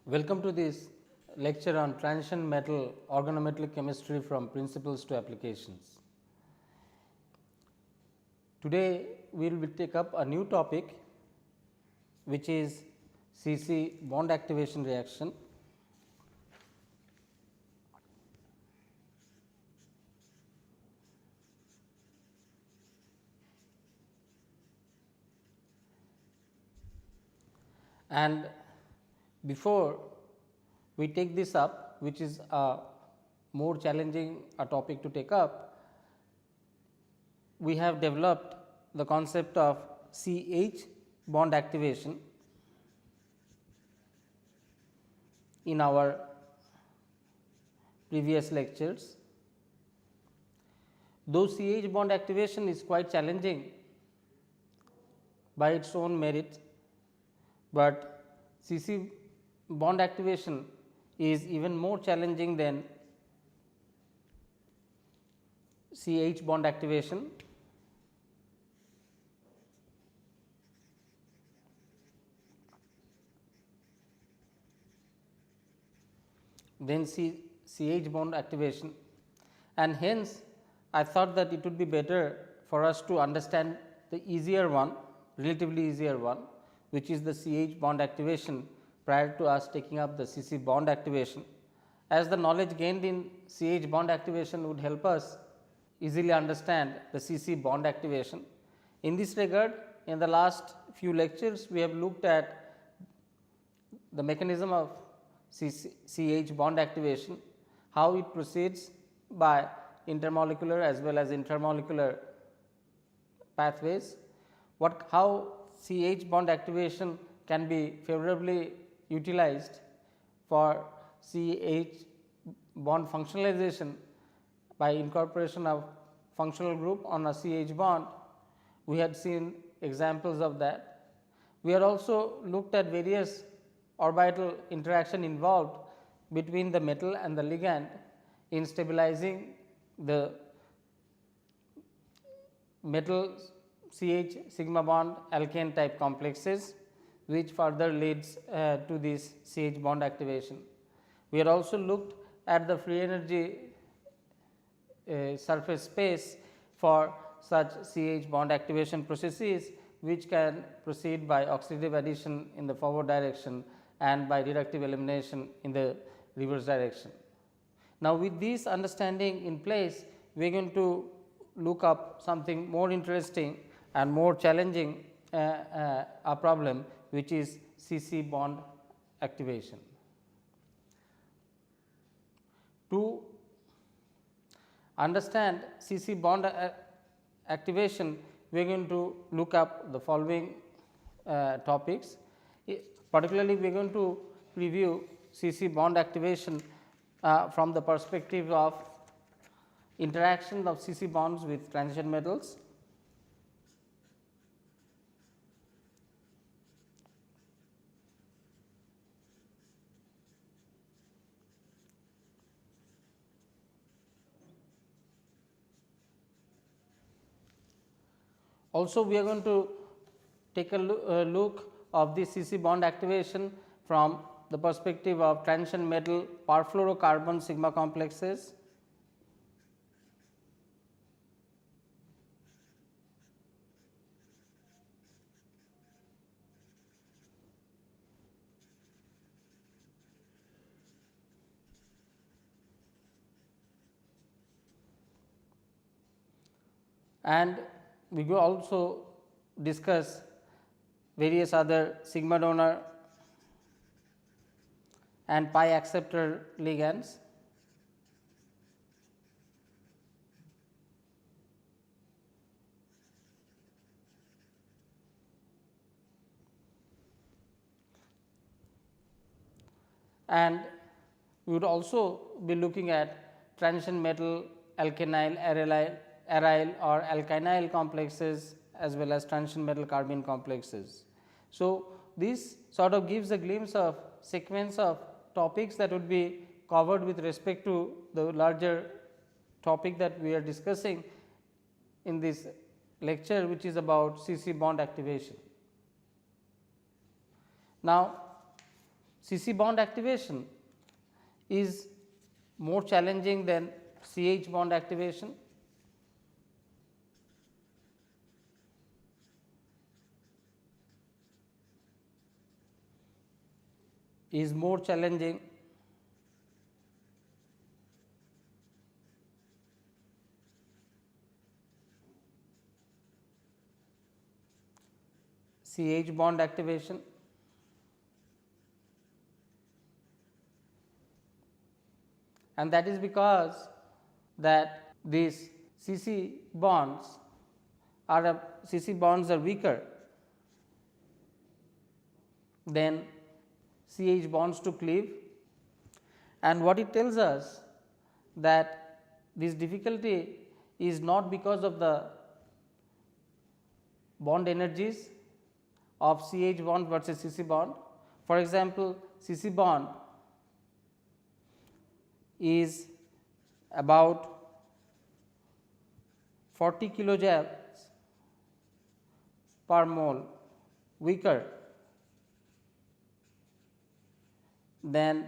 Welcome to this lecture on transition metal organometallic chemistry from principles to applications. Today, we will take up a new topic which is CC bond activation reaction. And before we take this up, which is a more challenging topic to take up, we have developed the concept of CH bond activation in our previous lectures. Though CH bond activation is quite challenging by its own merit, but CC bond activation is even more challenging than CH bond activation. Then CH bond activation, and hence I thought that it would be better for us to understand the easier one, relatively easier one, which is the CH bond activation prior to us taking up the CC bond activation, as the knowledge gained in CH bond activation would help us easily understand the CC bond activation. In this regard, in the last few lectures we have looked at the mechanism of CH bond activation, how it proceeds by intermolecular as well as intermolecular pathways, how CH bond activation can be favorably utilized for CH bond functionalization by incorporation of functional group on a CH bond. We had seen examples of that. We had also looked at various orbital interaction involved between the metal and the ligand in stabilizing the metal CH sigma bond alkane type complexes, which further leads to this CH bond activation. We had also looked at the free energy surface space for such CH bond activation processes, which can proceed by oxidative addition in the forward direction and by reductive elimination in the reverse direction. Now, with this understanding in place, we are going to look up something more interesting and more challenging a problem, which is CC bond activation. To understand CC bond activation, we are going to look up the following topics. Particularly, we are going to review CC bond activation from the perspective of interaction of CC bonds with transition metals. Also, we are going to take a look of the CC bond activation from the perspective of transition metal perfluorocarbon sigma complexes. And we will also discuss various other sigma donor and pi acceptor ligands. And we would also be looking at transition metal alkenyl, aryl or alkynyl complexes, as well as transition metal carbene complexes. So, this sort of gives a glimpse of sequence of topics that would be covered with respect to the larger topic that we are discussing in this lecture, which is about CC bond activation. Now, CC bond activation is more challenging than CH bond activation. Is more challenging CH bond activation, and that is because that these CC bonds are weaker than CH bonds to cleave, and what it tells us that this difficulty is not because of the bond energies of CH bond versus CC bond. For example, CC bond is about 40 kilojoules per mole weaker than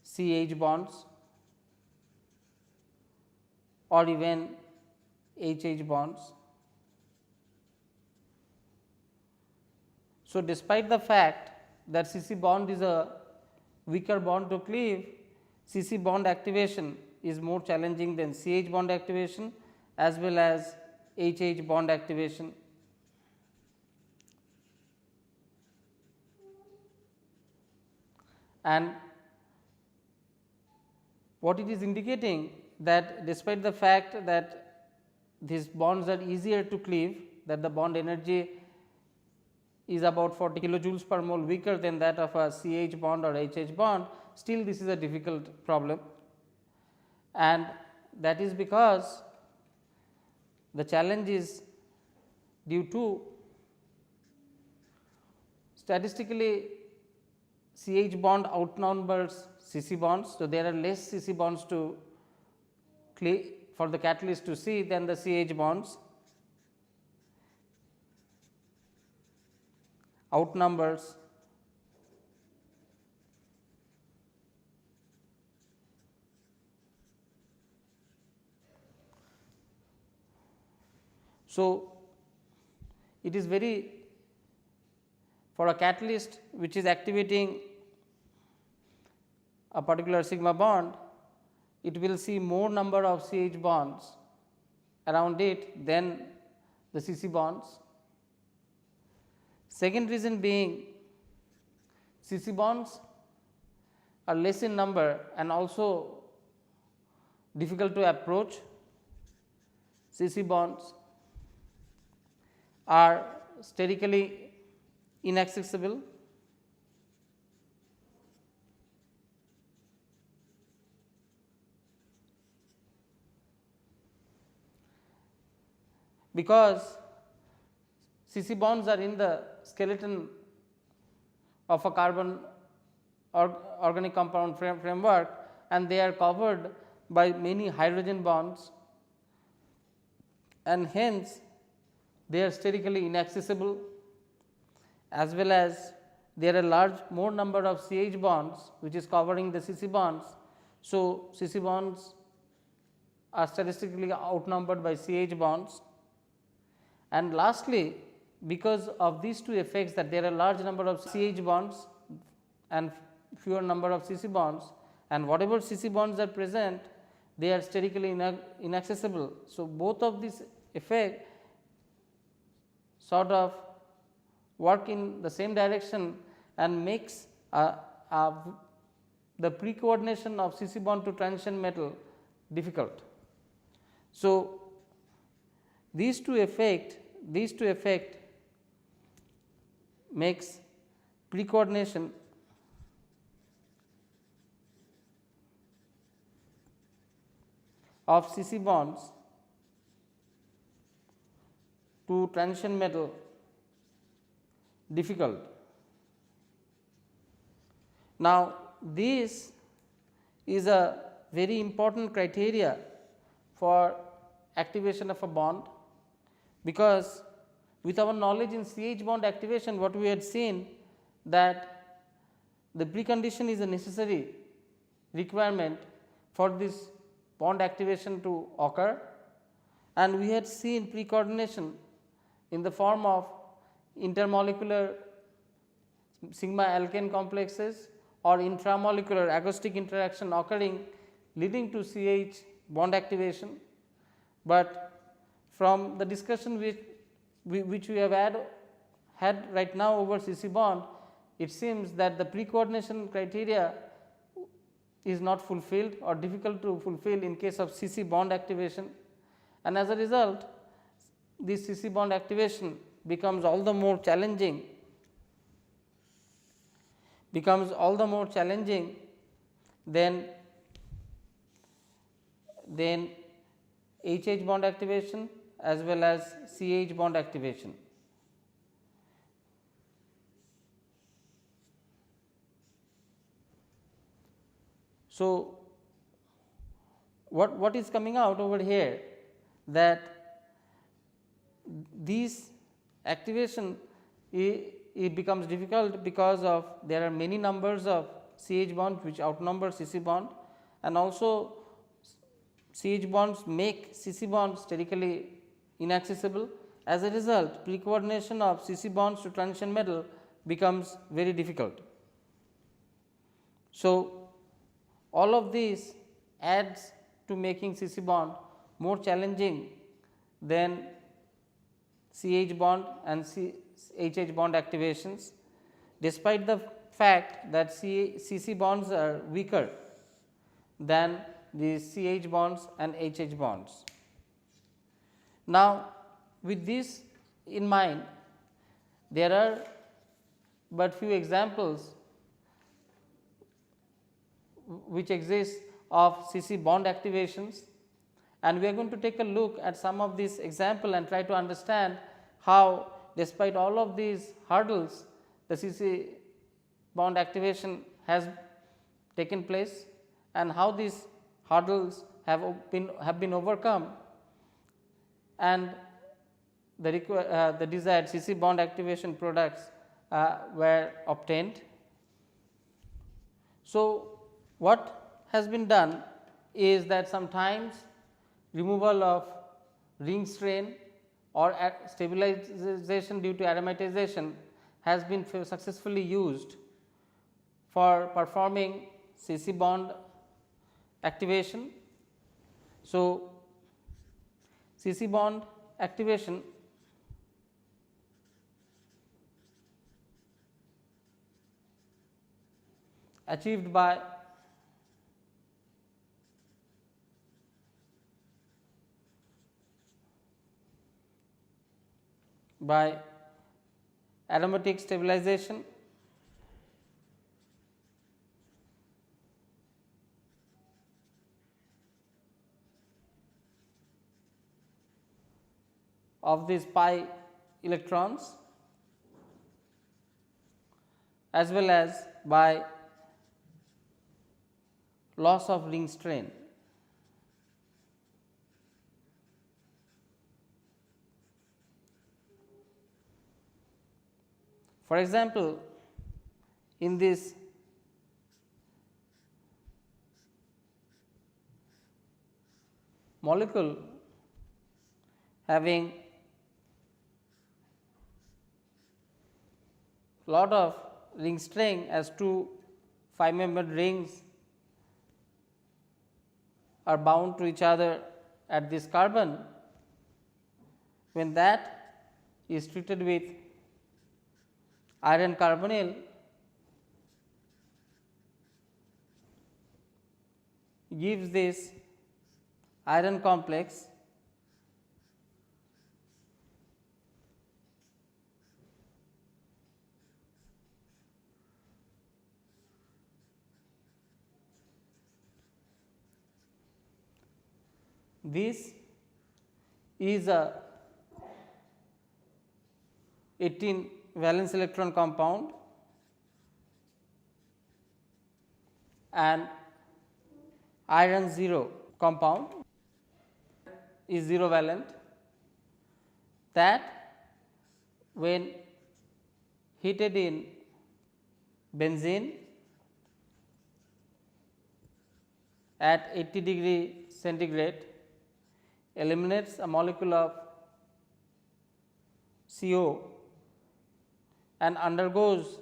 CH bonds or even HH bonds. So, despite the fact that CC bond is a weaker bond to cleave, CC bond activation is more challenging than CH bond activation as well as HH bond activation. And what it is indicating that despite the fact that these bonds are easier to cleave, that the bond energy is about 40 kilojoules per mole weaker than that of a CH bond or HH bond, still this is a difficult problem, and that is because the challenge is due to statistically CH bond outnumbers CC bonds. So, there are less CC bonds to for the catalyst to see than the CH bonds, outnumbers so it is very for a catalyst which is activating a particular sigma bond, it will see more number of CH bonds around it than the CC bonds. Second reason being CC bonds are less in number and also difficult to approach. CC bonds are sterically inaccessible. Because CC bonds are in the skeleton of a carbon organic compound framework, and they are covered by many hydrogen bonds, and hence they are sterically inaccessible, as well as there are large more number of CH bonds which is covering the CC bonds. So, CC bonds are statistically outnumbered by CH bonds. And lastly, because of these two effects, that there are large number of CH bonds and fewer number of CC bonds, and whatever CC bonds are present, they are sterically inaccessible. So, both of these effects sort of work in the same direction and makes the pre-coordination of CC bond to transition metal difficult. So, these two effect makes pre-coordination of CC bonds to transition metal difficult. Now, this is a very important criteria for activation of a bond, because with our knowledge in CH bond activation, what we had seen that the precondition is a necessary requirement for this bond activation to occur, and we had seen precoordination in the form of intermolecular sigma alkane complexes or intramolecular acoustic interaction occurring leading to CH bond activation. But from the discussion which we have had right now over CC bond, it seems that the precoordination criteria is not fulfilled or difficult to fulfill in case of CC bond activation, and as a result this CC bond activation becomes all the more challenging than HH bond activation as well as CH bond activation. So, what is coming out over here, that these activation it becomes difficult because of there are many numbers of CH bonds which outnumber CC bond, and also CH bonds make CC bonds sterically inaccessible. As a result, precoordination of CC bonds to transition metal becomes very difficult. So, all of these adds to making CC bond more challenging than CH bond and HH bond activations, despite the fact that CC bonds are weaker than the CH bonds and HH bonds. Now, with this in mind, there are but few examples which exist of CC bond activations, and we are going to take a look at some of these example and try to understand how, despite all of these hurdles, the CC bond activation has taken place and how these hurdles have been overcome and the desired CC bond activation products were obtained. So, what has been done is that sometimes removal of ring strain or stabilization due to aromatization has been successfully used for performing CC bond activation. So, CC bond activation achieved by aromatic stabilization of these pi electrons as well as by loss of ring strain. For example, in this molecule having lot of ring strain as two 5-membered rings are bound to each other at this carbon, when that is treated with iron carbonyl, gives this iron complex this is a 18 valence electron compound and iron 0 compound is 0 valent, that when heated in benzene at 80° centigrade eliminates a molecule of CO and undergoes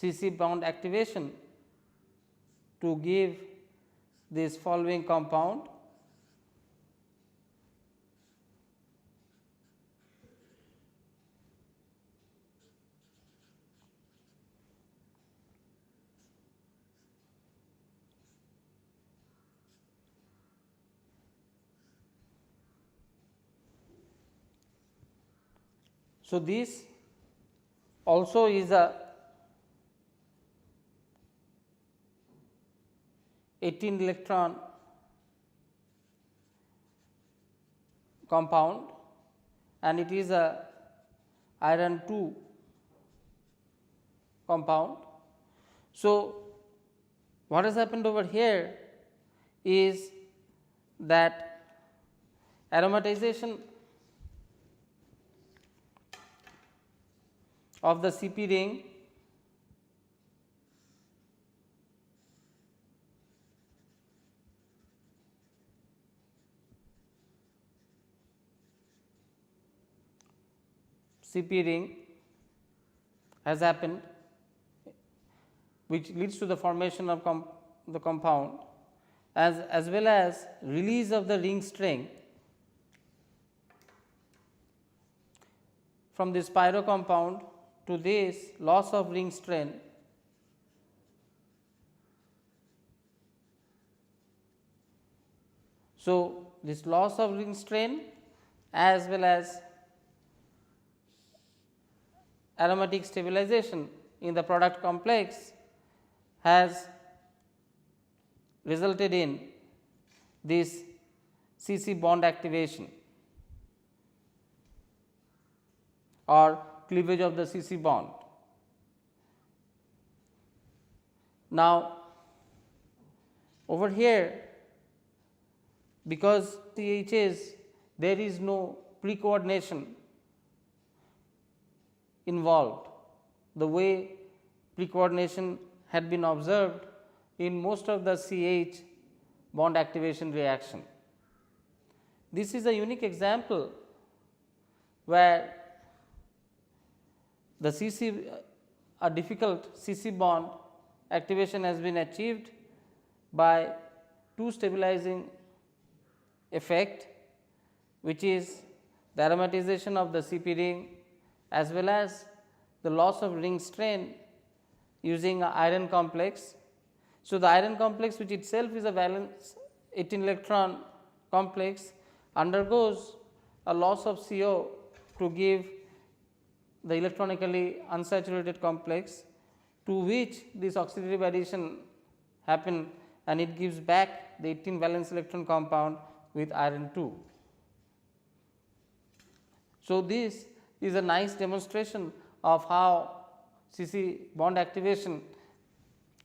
CC bond activation to give this following compound. So, this also is a 18 electron compound and it is a iron 2 compound. So, what has happened over here is that aromatization of the CP ring has happened, which leads to the formation of the compound as well as release of the ring string from this pyro compound to this loss of ring strain So, this loss of ring strain as well as aromatic stabilization in the product complex has resulted in this CC bond activation or cleavage of the CC bond. Now, over here, because CHs there is no pre-coordination involved, the way pre-coordination had been observed in most of the CH bond activation reaction. This is a unique example where the CC, a difficult CC bond activation has been achieved by two stabilizing effect, which is the aromatization of the CP ring as well as the loss of ring strain using an iron complex. So, the iron complex, which itself is a valence 18 electron complex, undergoes a loss of CO to give the electronically unsaturated complex, to which this oxidative addition happen and it gives back the 18 valence electron compound with iron 2. So, this is a nice demonstration of how CC bond activation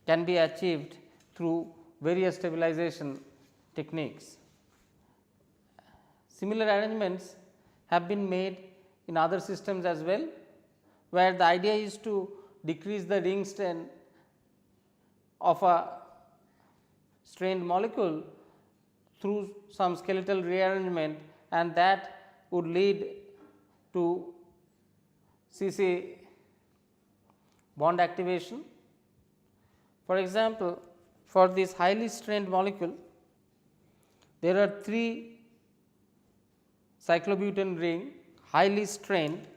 can be achieved through various stabilization techniques. Similar arrangements have been made in other systems as well, where the idea is to decrease the ring strain of a strained molecule through some skeletal rearrangement, and that would lead to CC bond activation. For example, for this highly strained molecule, there are 3 cyclobutane ring highly strained,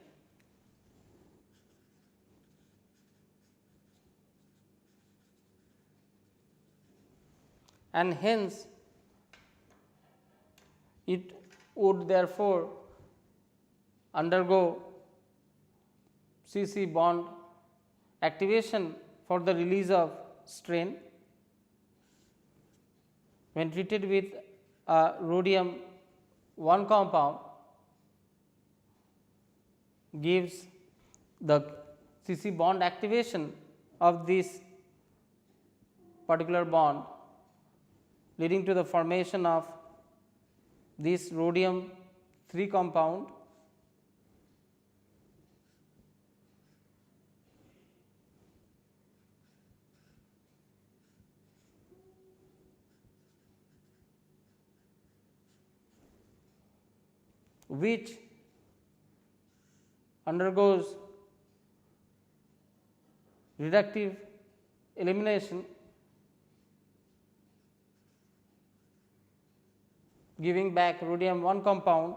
and hence it would therefore undergo CC bond activation for the release of strain. When treated with a rhodium 1 compound, gives the CC bond activation of this particular bond, leading to the formation of this rhodium 3 compound, which undergoes reductive elimination, giving back rhodium 1 compound,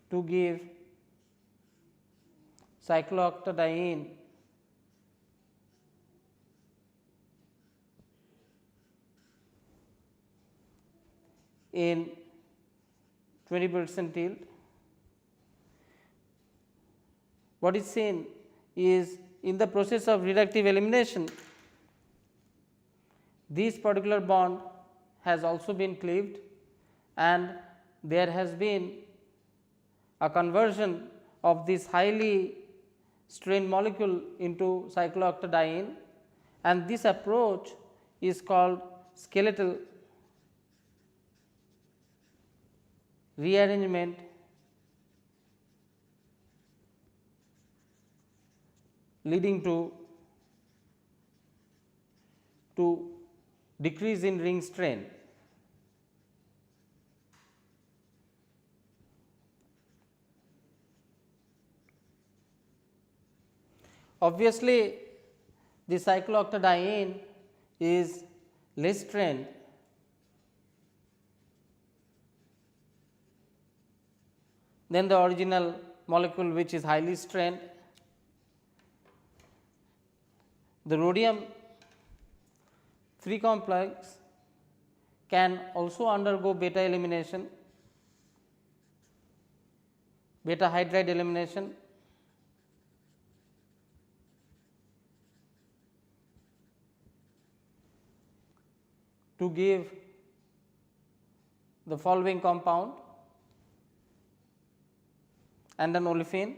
to give cyclooctadiene in 20% yield. What is seen is in the process of reductive elimination, this particular bond has also been cleaved, and there has been a conversion of this highly strained molecule into cyclooctadiene, and this approach is called skeletal rearrangement, leading to decrease in ring strain. Obviously, the cyclooctadiene is less strained than the original molecule, which is highly strained. The rhodium free complex can also undergo beta elimination, beta hydride elimination, to give the following compound and an olefin.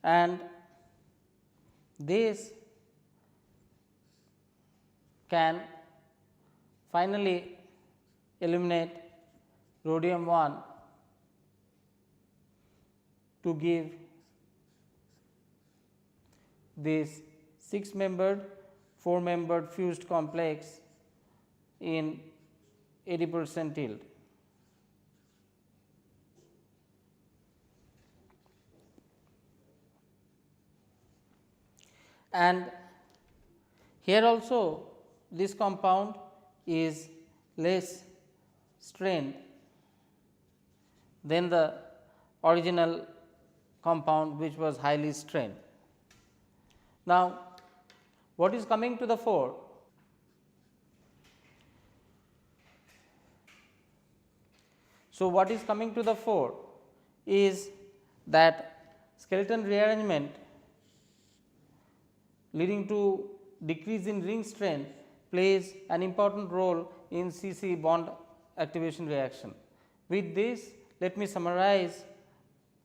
And this can finally eliminate rhodium 1 to give this 6-membered 4-membered fused complex in 80% yield. And here also this compound is less strained than the original compound, which was highly strained. Now, what is coming to the fore? So, what is coming to the fore is that skeleton rearrangement leading to decrease in ring strength plays an important role in CC bond activation reaction. With this, let me summarize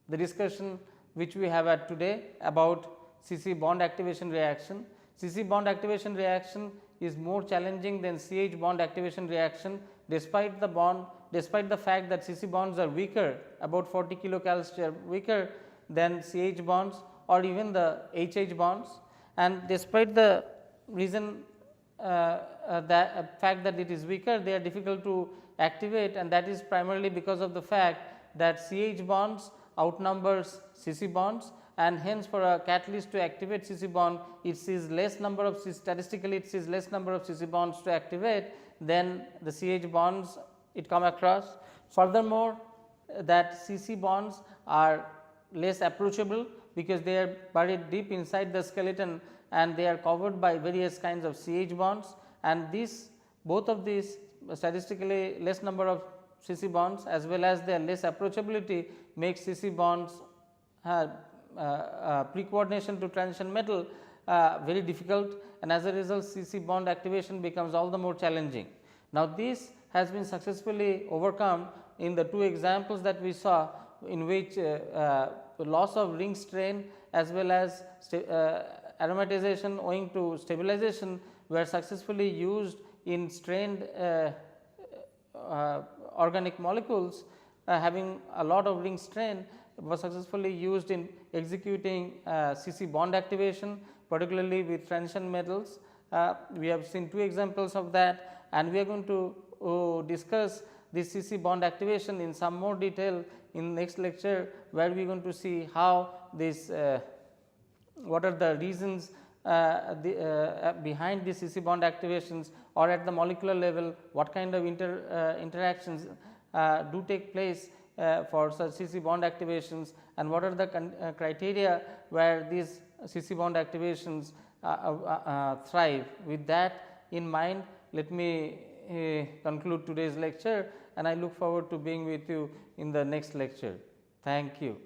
the discussion which we have had today about CC bond activation reaction. CC bond activation reaction is more challenging than CH bond activation reaction, despite the fact that CC bonds are weaker, about 40 kilocals weaker than CH bonds or even the HH bonds. And despite the reason fact that it is weaker, they are difficult to activate, and that is primarily because of the fact that CH bonds outnumbers CC bonds, and hence for a catalyst to activate CC bond, it sees less number of statistically it sees less number of CC bonds to activate than the CH bonds it come across. Furthermore, that CC bonds are less approachable because they are buried deep inside the skeleton and they are covered by various kinds of CH bonds, and both of these statistically less number of CC bonds as well as their less approachability makes CC bonds pre-coordination to transition metal very difficult, and as a result CC bond activation becomes all the more challenging. Now, this has been successfully overcome in the two examples that we saw, in which loss of ring strain as well as aromatization owing to stabilization were successfully used in strained organic molecules having a lot of ring strain, was successfully used in executing CC bond activation, particularly with transition metals. We have seen 2 examples of that, and we are going to discuss this CC bond activation in some more detail in next lecture, where we are going to see how this what are the reasons behind the CC bond activations, or at the molecular level what kind of interactions do take place for such CC bond activations, and what are the criteria where these CC bond activations thrive. With that in mind, let me conclude today's lecture, and I look forward to being with you in the next lecture. Thank you.